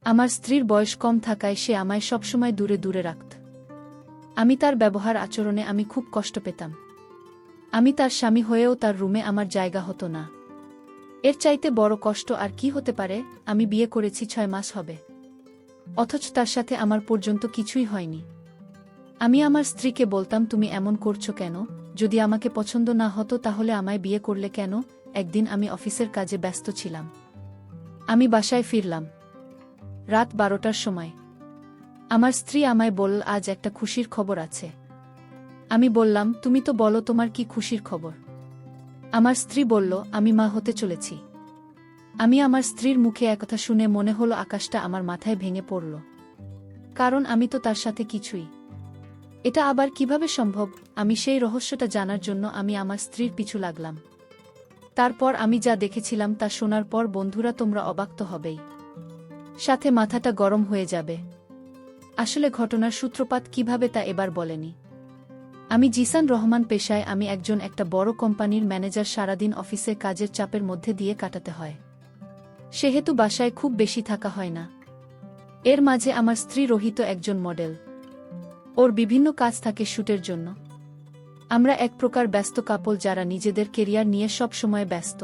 আমার স্ত্রীর বয়স কম থাকায় সে আমায় সবসময় দূরে দূরে রাখত। আমি তার ব্যবহার আচরণে আমি খুব কষ্ট পেতাম। আমি তার স্বামী হয়েও তার রুমে আমার জায়গা হতো না। এর চাইতে বড় কষ্ট আর কি হতে পারে? আমি বিয়ে করেছি 6 মাস হবে, অথচ তার সাথে আমার পর্যন্ত কিছুই হয়নি। আমি আমার স্ত্রীকে বলতাম, তুমি এমন করছো কেন? যদি আমাকে পছন্দ না হতো তাহলে আমায় বিয়ে করলে কেন? একদিন আমি অফিসের কাজে ব্যস্ত ছিলাম। আমি বাসায় ফিরলাম রাত 12টার সময়। আমার স্ত্রী আমায় বলল, আজ একটা খুশির খবর আছে। আমি বললাম, তুমি তো বলো তোমার কি খুশির খবর? আমার স্ত্রী বলল, আমি মা হতে চলেছি। আমি আমার স্ত্রীর মুখে একথা শুনে মনে হলো আকাশটা আমার মাথায় ভেঙে পড়ল। কারণ আমি তো তার সাথে কিছুই। এটা আবার কিভাবে সম্ভব? আমি সেই রহস্যটা জানার জন্য আমি আমার স্ত্রীর পিছু লাগলাম। তারপর আমি যা দেখেছিলাম তা শোনার পর বন্ধুরা তোমরা অবাক তো হবেই, সাথে মাথাটা গরম হয়ে যাবে। আসলে ঘটনার সূত্রপাত কিভাবে তা এবার বলেনি। আমি জিসান রহমান পেশায় আমি একটা বড় কোম্পানির ম্যানেজার। সারাদিন অফিসে কাজের চাপের মধ্যে দিয়ে কাটাতে হয়, সেহেতু বাসায় খুব বেশি থাকা হয় না। এর মাঝে আমার স্ত্রী রোহিত একজন মডেল। ওর বিভিন্ন কাজ থাকে শ্যুটের জন্য। আমরা এক প্রকার ব্যস্ত কাপল যারা নিজেদের কেরিয়ার নিয়ে সব সময় ব্যস্ত।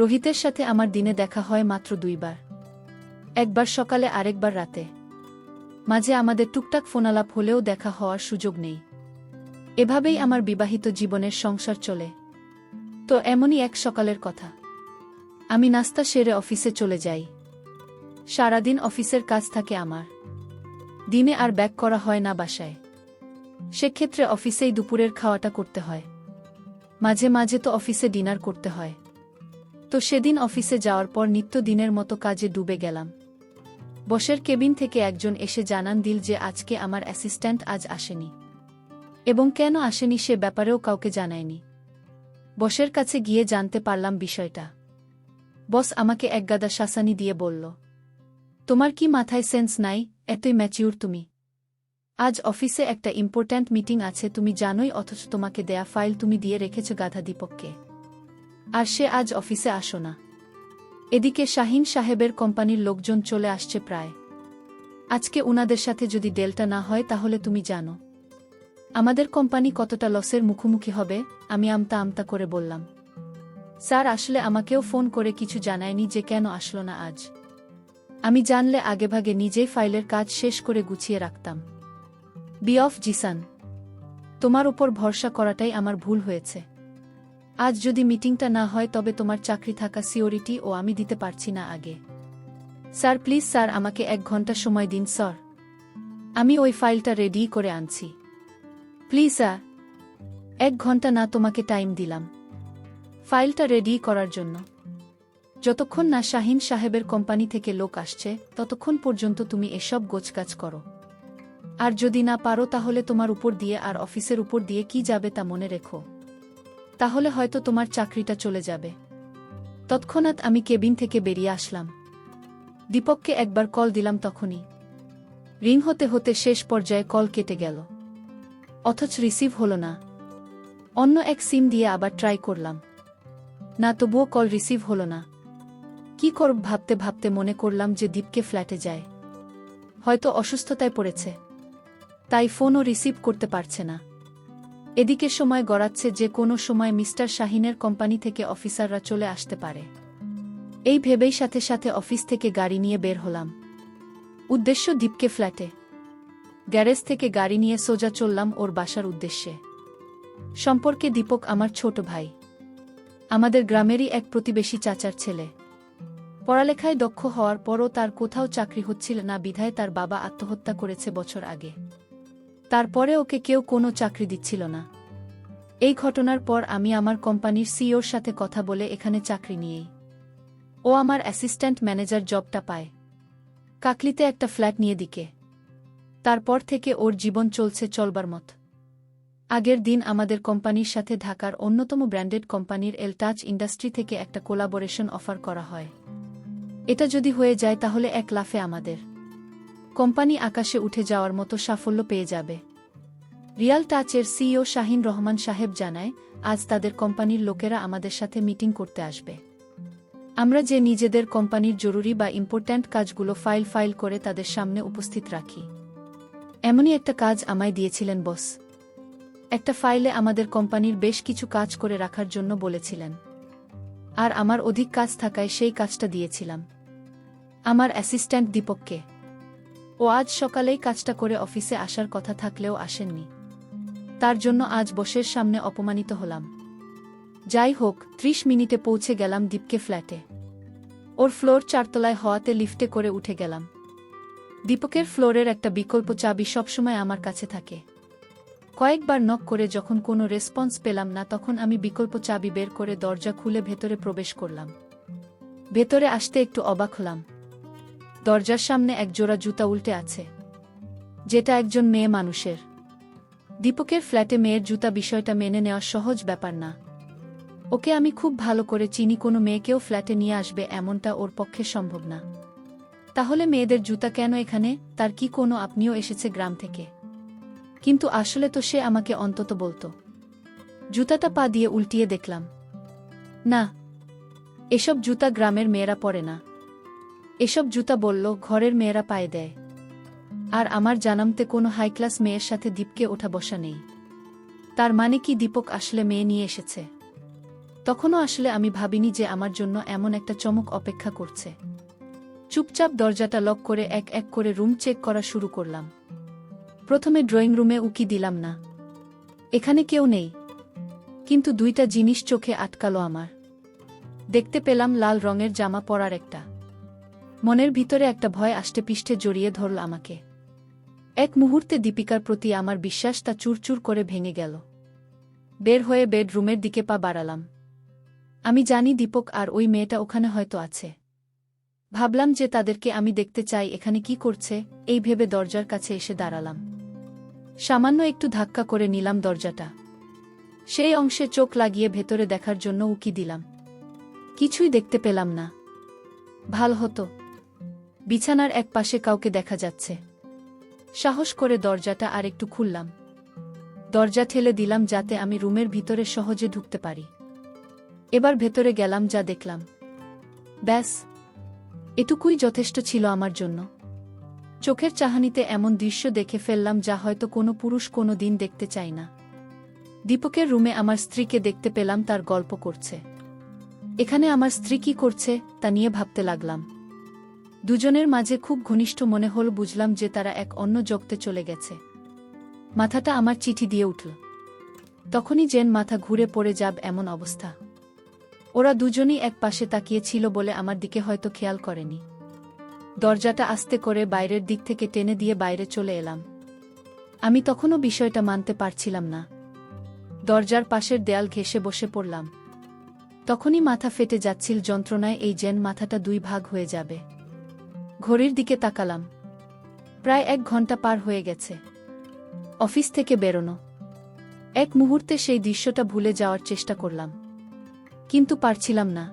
রোহিতের সাথে আমার দিনে দেখা হয় মাত্র 2 বার, একবার সকালে আরেকবার রাতে। মাঝে আমাদের টুকটাক ফোনালাপ হলেও দেখা হওয়ার সুযোগ নেই। এভাবেই আমার বিবাহিত জীবনের সংসার চলে। তো এমনই এক সকালের কথা। আমি নাস্তা সেরে অফিসে চলে যাই। সারাদিন অফিসের কাজ থাকে আমার। দিনে আর ব্যাক করা হয় না বাসায়। সেক্ষেত্রে অফিসেই দুপুরের খাওয়াটা করতে হয়। মাঝে মাঝে তো অফিসে ডিনার করতে হয়। তো সেদিন অফিসে যাওয়ার পর নিত্যদিনের মতো কাজে ডুবে গেলাম। বসের কেবিন থেকে একজন এসে জানান দিল যে আজকে আমার অ্যাসিস্ট্যান্ট আজ আসেনি, এবং কেন আসেনি সে ব্যাপারেও কাউকে জানায়নি। বসের কাছে গিয়ে জানতে পারলাম বিষয়টা। বস আমাকে একগাদা শাসানি দিয়ে বলল, তোমার কি মাথায় সেন্স নাই? এতই ম্যাচিউর তুমি? আজ অফিসে একটা ইম্পর্ট্যান্ট মিটিং আছে তুমি জানোই, অথচ তোমাকে দেয়া ফাইল তুমি দিয়ে রেখেছ গাধা দীপককে, আর সে আজ অফিসে আসো না। এদিকে শাহিন সাহেবের কোম্পানির লোকজন চলে আসছে প্রায়। আজকে উনাদের সাথে যদি ডেলটা না হয় তাহলে তুমি জানো আমাদের কোম্পানি কতটা লসের মুখোমুখি হবে। আমি আমতা আমতা করে বললাম, স্যার আসলে আমাকেও ফোন করে কিছু জানায়নি যে কেন আসলো না আজ। আমি জানলে আগেভাগে নিজেই ফাইলের কাজ শেষ করে গুছিয়ে রাখতাম। বি অফ জিসান, তোমার উপর ভরসা করাটাই আমার ভুল হয়েছে। আজ যদি মিটিংটা না হয় তবে তোমার চাকরি থাকা সিওরিটি ও আমি দিতে পারছি না আগে। স্যার প্লিজ স্যার, আমাকে 1 ঘন্টা সময় দিন স্যার, আমি ওই ফাইলটা রেডি করে আনছি। প্লিজ স্যার, 1 ঘন্টা না তোমাকে টাইম দিলাম ফাইলটা রেডি করার জন্য। যতক্ষণ না শাহিন সাহেবের কোম্পানি থেকে লোক আসছে ততক্ষণ পর্যন্ত তুমি এসব গোছগাছ করো। আর যদি না পারো তাহলে তোমার উপর দিয়ে আর অফিসের উপর দিয়ে কি যাবে তা মনে রেখো, তাহলে হয়তো তোমার চাকরিটা চলে যাবে। তৎক্ষণাৎ আমি কেবিন থেকে বেরিয়ে আসলাম। দীপককে একবার কল দিলাম, তখনই রিং হতে হতে শেষ পর্যায়ে কল কেটে গেল, অথচ রিসিভ হলো না। অন্য এক সিম দিয়ে আবার ট্রাই করলাম, না তবুও কল রিসিভ হলো না। কি করব ভাবতে ভাবতে মনে করলাম যে দীপকে ফ্ল্যাটে যায়, হয়তো অসুস্থতায় পড়েছে, তাই ফোনও রিসিভ করতে পারছে না। এদিকে সময় গড়াচ্ছে যে কোনো সময় মিস্টার শাহিনের কোম্পানি থেকে অফিসাররা চলে আসতে পারে। এই ভেবেই সাথে সাথে অফিস থেকে গাড়ি নিয়ে বের হলাম। উদ্দেশ্য দীপকে ফ্ল্যাটে। গ্যারেজ থেকে গাড়ি নিয়ে সোজা চললাম ওর বাসার উদ্দেশ্যে। সম্পর্কে দীপক আমার ছোট ভাই, আমাদের গ্রামেরই এক প্রতিবেশী চাচার ছেলে। পড়ালেখায় দক্ষ হওয়ার পরও তার কোথাও চাকরি হচ্ছিল না বিধায় তার বাবা আত্মহত্যা করেছে বছর আগে। তারপরে ওকে কেউ কোনো চাকরি দিচ্ছিল না। এই ঘটনার পর আমি আমার কোম্পানির সিইওর সাথে কথা বলে এখানে চাকরি নিয়েই ও আমার অ্যাসিস্ট্যান্ট ম্যানেজার জবটা পায়। কাকলিতে একটা ফ্ল্যাট নিয়ে দিকে। তারপর থেকে ওর জীবন চলছে চলবার মত। আগের দিন আমাদের কোম্পানির সাথে ঢাকার অন্যতম ব্র্যান্ডেড কোম্পানির এলটাচ ইন্ডাস্ট্রি থেকে একটা কোলাবোরেশন অফার করা হয়। এটা যদি হয়ে যায় তাহলে এক লাফে আমাদের কোম্পানি আকাশে উঠে যাওয়ার মতো সাফল্য পেয়ে যাবে। রিয়াল টাচের সিইও শাহিন রহমান সাহেব জানায়, আজ তাদের কোম্পানির লোকেরা আমাদের সাথে মিটিং করতে আসবে। আমরা যে নিজেদের কোম্পানির জরুরি বা ইম্পর্ট্যান্ট কাজগুলো ফাইল করে তাদের সামনে উপস্থিত রাখি। এমনই একটা কাজ আমায় দিয়েছিলেন বস। একটা ফাইলে আমাদের কোম্পানির বেশ কিছু কাজ করে রাখার জন্য বলেছিলেন, আর আমার অধিক কাজ থাকায় সেই কাজটা দিয়েছিলাম আমার অ্যাসিস্ট্যান্ট দীপককে। ও আজ সকালেই কাজটা করে অফিসে আসার কথা থাকলেও আসেননি। তার জন্য আজ বসের সামনে অপমানিত হলাম। যাই হোক, 30 মিনিটে পৌঁছে গেলাম দীপকে ফ্ল্যাটে। ওর ফ্লোর 4 তলায় হওয়াতে লিফটে করে উঠে গেলাম। দীপকের ফ্লোরের একটা বিকল্প চাবি সবসময় আমার কাছে থাকে। কয়েকবার নক করে যখন কোনো রেসপন্স পেলাম না, তখন আমি বিকল্প চাবি বের করে দরজা খুলে ভেতরে প্রবেশ করলাম। ভেতরে আসতে একটু অবাক হলাম। দরজার সামনে এক জোড়া জুতা উল্টে আছে, যেটা একজন মেয়ে মানুষের। দীপকের ফ্ল্যাটে মেয়ের জুতা বিষয়টা মেনে নেওয়া সহজ ব্যাপার না। ওকে আমি খুব ভালো করে চিনি, কোনো মেয়েকেও ফ্ল্যাটে নিয়ে আসবে এমনটা ওর পক্ষে সম্ভব না। তাহলে মেয়েদের জুতা কেন এখানে? তার কি কোনো আপনিও এসেছে গ্রাম থেকে? কিন্তু আসলে তো সে আমাকে অন্তত বলতো। জুতাটা পা দিয়ে উল্টিয়ে দেখলাম, না, এসব জুতা গ্রামের মেয়েরা পরে না। এসব জুতা বলল ঘরের মেয়েরা পায়ে দেয়। আর আমার জানামতে কোনো হাই ক্লাস মেয়ের সাথে দীপকে ওঠা বসা নেই। তার মানে কি দীপক আসলে মেয়ে নিয়ে এসেছে? তখনও আসলে আমি ভাবিনি যে আমার জন্য এমন একটা চমক অপেক্ষা করছে। চুপচাপ দরজাটা লক করে এক এক করে রুম চেক করা শুরু করলাম। প্রথমে ড্রয়িং রুমে উকি দিলাম না, এখানে কেউ নেই। কিন্তু দুইটা জিনিস চোখে আটকালো আমার। দেখতে পেলাম লাল রঙের জামা পরার একটা। মনের ভিতরে একটা ভয় আষ্টেপৃষ্ঠে জড়িয়ে ধরল আমাকে। এক মুহূর্তে দীপিকার প্রতি আমার বিশ্বাসটা চুরচুর করে ভেঙে গেল। বের হয়ে বেডরুমের দিকে পা বাড়ালাম। আমি জানি দীপক আর ওই মেয়েটা ওখানে হয়তো আছে। ভাবলাম যে তাদেরকে আমি দেখতে চাই, এখানে কি করছে এই ভেবে দরজার কাছে এসে দাঁড়ালাম। সামান্য একটু ধাক্কা করে নিলাম দরজাটা। সেই অংশে চোখ লাগিয়ে ভেতরে দেখার জন্য উকি দিলাম। কিছুই দেখতে পেলাম না। ভাল হতো, বিছানার এক পাশে কাউকে দেখা যাচ্ছে। সাহস করে দরজাটা আর একটু খুললাম। দরজা ঠেলে দিলাম যাতে আমি রুমের ভিতরে সহজে ঢুকতে পারি। এবার ভেতরে গেলাম, যা দেখলাম, ব্যাস এটুকুই যথেষ্ট ছিল আমার জন্য। চোখের চাহনিতে এমন দৃশ্য দেখে ফেললাম যা হয়তো কোনো পুরুষ কোনো দিন দেখতে চায় না। দীপকের রুমে আমার স্ত্রীকে দেখতে পেলাম, তার গল্প করছে। এখানে আমার স্ত্রী কি করছে তা নিয়ে ভাবতে লাগলাম। দুজনের মাঝে খুব ঘনিষ্ঠ মনে হল। বুঝলাম যে তারা এক অন্য জগতে চলে গেছে। মাথাটা আমার চিঠি দিয়ে উঠল। তখনই যেন মাথা ঘুরে পড়ে যাব এমন অবস্থা। ওরা দুজনই এক পাশে তাকিয়ে ছিল বলে আমার দিকে হয়তো খেয়াল করেনি। দরজাটা আস্তে করে বাইরের দিক থেকে টেনে দিয়ে বাইরে চলে এলাম। আমি তখনও বিষয়টা মানতে পারছিলাম না। দরজার পাশের দেয়াল ঘেঁষে বসে পড়লাম। তখনই মাথা ফেটে যাচ্ছিল যন্ত্রণায়, এই যেন মাথাটা 2 ভাগ হয়ে যাবে। ঘড়ির দিকে তাকালাম, প্রায় 1 ঘন্টা পার হয়ে গেছে অফিস থেকে বেরোনো। এক মুহূর্তে সেই দৃশ্যটা ভুলে যাওয়ার চেষ্টা করলাম, কিন্তু পারছিলাম না।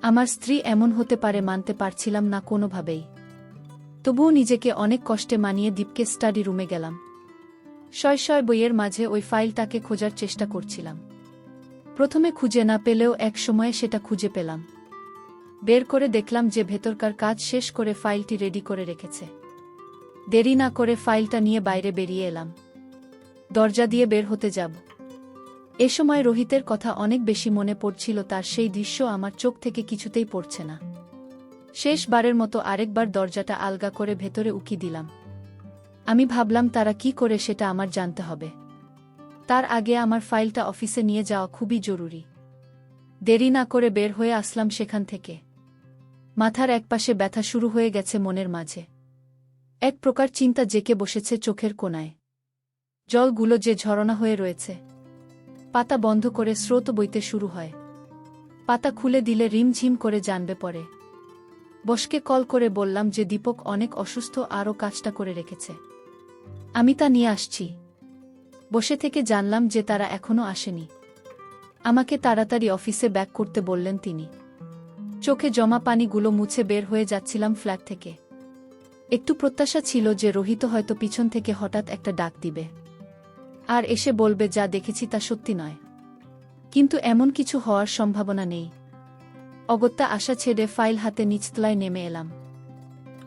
আমার স্ত্রী এমন হতে পারে মানতে পারছিলাম না কোনোভাবেই। তবুও নিজেকে অনেক কষ্টে মানিয়ে দীপকে স্টাডি রুমে গেলাম। শয় বইয়ের মাঝে ওই ফাইলটাকে খোঁজার চেষ্টা করছিলাম। প্রথমে খুঁজে না পেলেও এক সময়ে সেটা খুঁজে পেলাম। বের করে দেখলাম যে ভেতরকার কাজ শেষ করে ফাইলটি রেডি করে রেখেছে। দেরি না করে ফাইলটা নিয়ে বাইরে বেরিয়ে এলাম। দরজা দিয়ে বের হতে যাব। এ সময় রোহিতের কথা অনেক বেশি মনে পড়ছিল। তার সেই দৃশ্য আমার চোখ থেকে কিছুতেই পড়ছে না। শেষবারের মতো আরেকবার দরজাটা আলগা করে ভেতরে উকি দিলাম। আমি ভাবলাম তারা কি করে সেটা আমার জানতে হবে। তার আগে আমার ফাইলটা অফিসে নিয়ে যাওয়া খুবই জরুরি। দেরি না করে বের হয়ে আসলাম সেখান থেকে। মাথার একপাশে ব্যথা শুরু হয়ে গেছে মনের মাঝে। এক প্রকার চিন্তা জেঁকে বসেছে চোখের কোণায়। জলগুলো যে ঝরনা হয়ে রয়েছে। পাতা বন্ধ করে স্রোত বইতে শুরু হয়। পাতা খুলে দিলে রিমঝিম করে জানবে পড়ে। বসকে কল করে বললাম যে দীপক অনেক অসুস্থ, আরও কাজটা করে রেখেছে। আমি তা নিয়ে আসছি। বসে থেকে জানলাম যে তারা এখনো আসেনি। আমাকে তাড়াতাড়ি অফিসে ব্যাক করতে বললেন তিনি। চোখে জমা পানিগুলো মুছে বের হয়ে যাচ্ছিলাম ফ্ল্যাট থেকে। একটু প্রত্যাশা ছিল যে রোহিত হয়তো পিছন থেকে হঠাৎ একটা ডাক দিবে আর এসে বলবে যা দেখেছি তা সত্যি নয়। কিন্তু এমন কিছু হওয়ার সম্ভাবনা নেই। অগত্যা আশা ছেড়ে ফাইল হাতে নিচতলায় নেমে এলাম।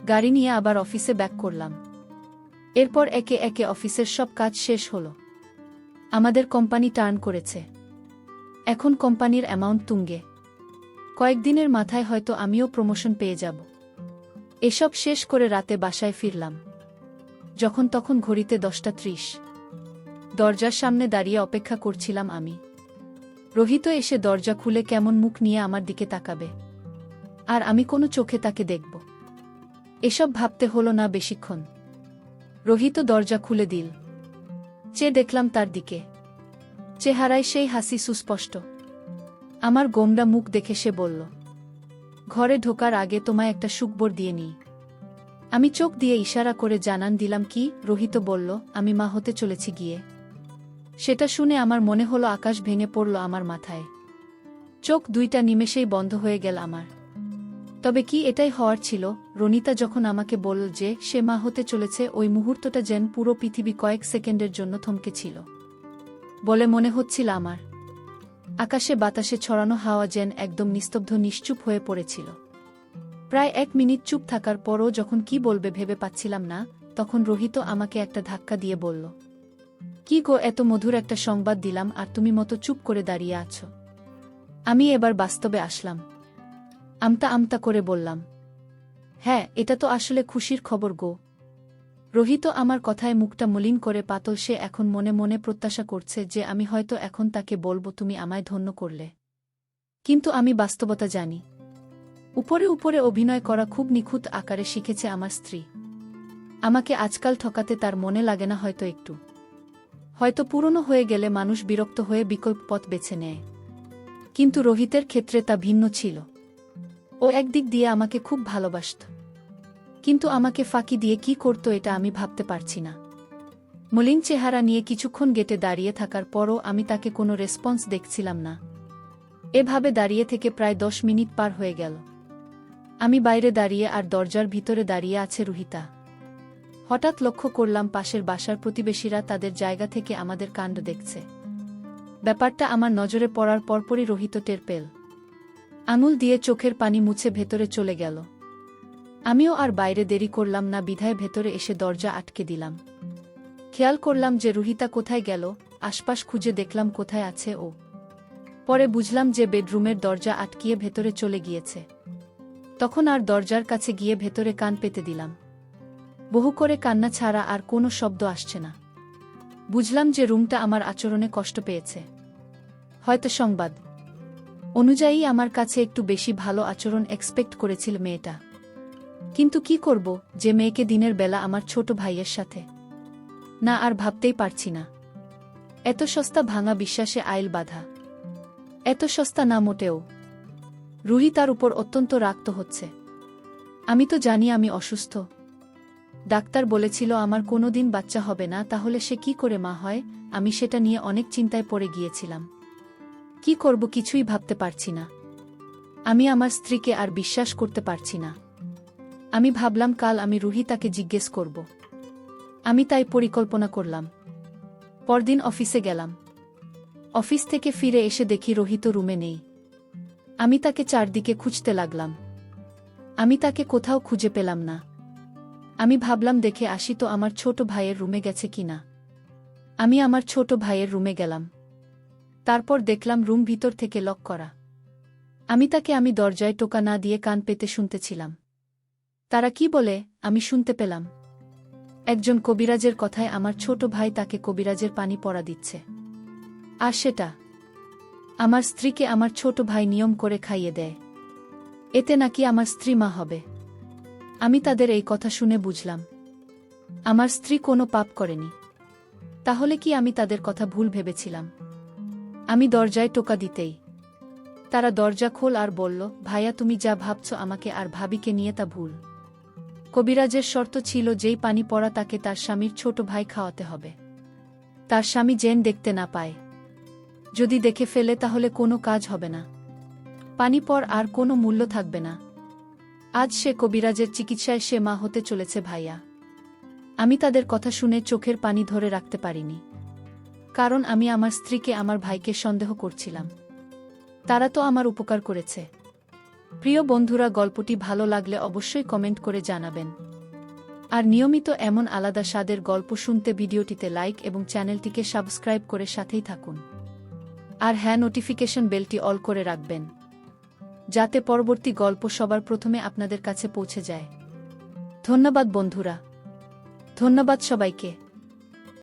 গাড়ি নিয়ে আবার অফিসে ব্যাক করলাম। এরপর একে একে অফিসের সব কাজ শেষ হলো। আমাদের কোম্পানি টার্ন করেছে। এখন কোম্পানির অ্যামাউন্ট তুঙ্গে। কয়েকদিনের মাথায় হয়তো আমিও প্রমোশন পেয়ে যাব। এসব শেষ করে রাতে বাসায় ফিরলাম। যখন তখন ঘড়িতে 10:30। দরজার সামনে দাঁড়িয়ে অপেক্ষা করছিলাম আমি। রোহিত এসে দরজা খুলে কেমন মুখ নিয়ে আমার দিকে তাকাবে, আর আমি কোনো চোখে তাকে দেখব, এসব ভাবতে হলো না বেশিক্ষণ। রোহিত দরজা খুলে দিল। চেয়ে দেখলাম তার দিকে। চেহারায় সেই হাসি সুস্পষ্ট। আমার গোমড়া মুখ দেখে সে বলল, ঘরে ঢোকার আগে তোমায় একটা সুখবর দিয়ে নিই। আমি চোখ দিয়ে ইশারা করে জানান দিলাম, কি? রোহিত বলল, আমি মা হতে চলেছি গিয়ে। সেটা শুনে আমার মনে হলো আকাশ ভেঙে পড়ল আমার মাথায়। চোখ দুইটা নিমেষেই বন্ধ হয়ে গেল আমার। তবে কি এটাই হওয়ার ছিল? রনিতা যখন আমাকে বলল যে সে মা হতে চলেছে, ওই মুহূর্তটা যেন পুরো পৃথিবী কয়েক সেকেন্ডের জন্য থমকে ছিল বলে মনে হচ্ছিল আমার। আকাশে বাতাসে ছড়ানো হাওয়া যেন একদম নিস্তব্ধ নিশ্চুপ হয়ে পড়েছিল। প্রায় 1 মিনিট চুপ থাকার পরও যখন কি বলবে ভেবে পাচ্ছিলাম না, তখন রোহিত আমাকে একটা ধাক্কা দিয়ে বলল, কি গো, এত মধুর একটা সংবাদ দিলাম আর তুমি মতো চুপ করে দাঁড়িয়ে আছো। আমি এবার বাস্তবে আসলাম। আমতা আমতা করে বললাম, হ্যাঁ, এটা তো আসলে খুশির খবর গো। রোহিত আমার কথায় মুখটা মলিন করে পাতল। সে এখন মনে মনে প্রত্যাশা করছে যে আমি হয়তো এখন তাকে বলবো, তুমি আমায় ধন্য করলে। কিন্তু আমি বাস্তবতা জানি। উপরে উপরে অভিনয় করা খুব নিখুঁত আকারে শিখেছে আমার স্ত্রী। আমাকে আজকাল ঠকাতে তার মনে লাগে না হয়তো একটু। হয়তো পুরনো হয়ে গেলে মানুষ বিরক্ত হয়ে বিকল্প পথ বেছে নেয়। কিন্তু রোহিতের ক্ষেত্রে তা ভিন্ন ছিল। ও একদিক দিয়ে আমাকে খুব ভালোবাসত, কিন্তু আমাকে ফাঁকি দিয়ে কি করত এটা আমি ভাবতে পারছি না। মলিন চেহারা নিয়ে কিছুক্ষণ গেটে দাঁড়িয়ে থাকার পরও আমি তাকে কোনো রেসপন্স দেখছিলাম না। এভাবে দাঁড়িয়ে থেকে প্রায় 10 মিনিট পার হয়ে গেল। আমি বাইরে দাঁড়িয়ে আর দরজার ভিতরে দাঁড়িয়ে আছে রুহিতা। হঠাৎ লক্ষ্য করলাম পাশের বাসার প্রতিবেশীরা তাদের জায়গা থেকে আমাদের কাণ্ড দেখছে। ব্যাপারটা আমার নজরে পড়ার পরপরই রোহিত টের পেল। আঙুল দিয়ে চোখের পানি মুছে ভেতরে চলে গেল। আমিও আর বাইরে দেরি করলাম না, বিধায় ভেতরে এসে দরজা আটকে দিলাম। খেয়াল করলাম যে রুহিতা কোথায় গেল। আশপাশ খুঁজে দেখলাম কোথায় আছে ও। পরে বুঝলাম যে বেডরুমের দরজা আটকিয়ে ভেতরে চলে গিয়েছে। তখন আর দরজার কাছে গিয়ে ভেতরে কান পেতে দিলাম। বহু করে কান্না ছাড়া আর কোনো শব্দ আসছে না। বুঝলাম যে রুমটা আমার আচরণে কষ্ট পেয়েছে। হয়তো সংবাদ অনুযায়ী আমার কাছে একটু বেশি ভালো আচরণ এক্সপেক্ট করেছিল মেয়েটা। কিন্তু কি করব, যে মেয়েকে দিনের বেলা আমার ছোট ভাইয়ের সাথে না, আর ভাবতেই পারছি না। এত সস্তা ভাঙা বিশ্বাসে আইল বাঁধা। এত সস্তা না মোটেও। রুহি তার উপর অত্যন্ত রাগত হচ্ছে। আমি তো জানি আমি অসুস্থ। ডাক্তার বলেছিল আমার কোনোদিন বাচ্চা হবে না, তাহলে সে কি করে মা হয়? আমি সেটা নিয়ে অনেক চিন্তায় পড়ে গিয়েছিলাম। কি করব কিছুই ভাবতে পারছি না। আমি আমার স্ত্রীকে আর বিশ্বাস করতে পারছি না। আমি ভাবলাম কাল আমি রুহিতাকে জিজ্ঞেস করব। আমি তাই পরিকল্পনা করলাম। পরদিন অফিসে গেলাম। অফিস থেকে ফিরে এসে দেখি রোহিত রুমে নেই। আমি তাকে চারদিকে খুঁজতে লাগলাম। আমি তাকে কোথাও খুঁজে পেলাম না। আমি ভাবলাম দেখে আসি তো আমার ছোট ভাইয়ের রুমে গেছে কিনা। আমি আমার ছোট ভাইয়ের রুমে গেলাম। তারপর দেখলাম রুম ভিতর থেকে লক করা। আমি দরজায় টোকা না দিয়ে কান পেতে শুনতেছিলাম। তারা কি বলে আমি শুনতে পেলাম। একজন কবিরাজের কথায় আমার ছোট ভাই তাকে কবিরাজের পানি পড়া দিচ্ছে। আর সেটা আমার স্ত্রীকে আমার ছোট ভাই নিয়ম করে খাইয়ে দেয়। এতে নাকি আমার স্ত্রী মা হবে। আমি তাদের এই কথা শুনে বুঝলাম আমার স্ত্রী কোনো পাপ করেনি। তাহলে কি আমি তাদের কথা ভুল ভেবেছিলাম? আমি দরজায় টোকা দিতেই তারা দরজা খোল আর বলল, ভাইয়া তুমি যা ভাবছ আমাকে আর ভাবিকে নিয়ে তা ভুল। কবিরাজের শর্ত ছিল যেই পানি পড়া তাকে তার স্বামীর ছোট ভাই খাওয়াতে হবে। তার স্বামী যেন দেখতে না পায়। যদি দেখে ফেলে তাহলে কোনো কাজ হবে না। পানি পর আর কোনো মূল্য থাকবে না। আজ সে কবিরাজের চিকিৎসায় সে মা হতে চলেছে ভাইয়া। আমি তাদের কথা শুনে চোখের পানি ধরে রাখতে পারিনি। কারণ আমি আমার স্ত্রীকে আমার ভাইকে সন্দেহ করছিলাম। তারা তো আমার উপকার করেছে। প্রিয় বন্ধুরা, গল্পটি ভালো লাগলে অবশ্যই কমেন্ট করে জানাবেন। আর নিয়মিত এমন আলাদা স্বাদের গল্প শুনতে ভিডিওটিতে লাইক এবং চ্যানেলটিকে সাবস্ক্রাইব করে সাথেই থাকুন। আর হ্যাঁ, নোটিফিকেশন বেলটি অল করে রাখবেন, যাতে পরবর্তী গল্প সবার প্রথমে আপনাদের কাছে পৌঁছে যায়। ধন্যবাদ বন্ধুরা, ধন্যবাদ সবাইকে।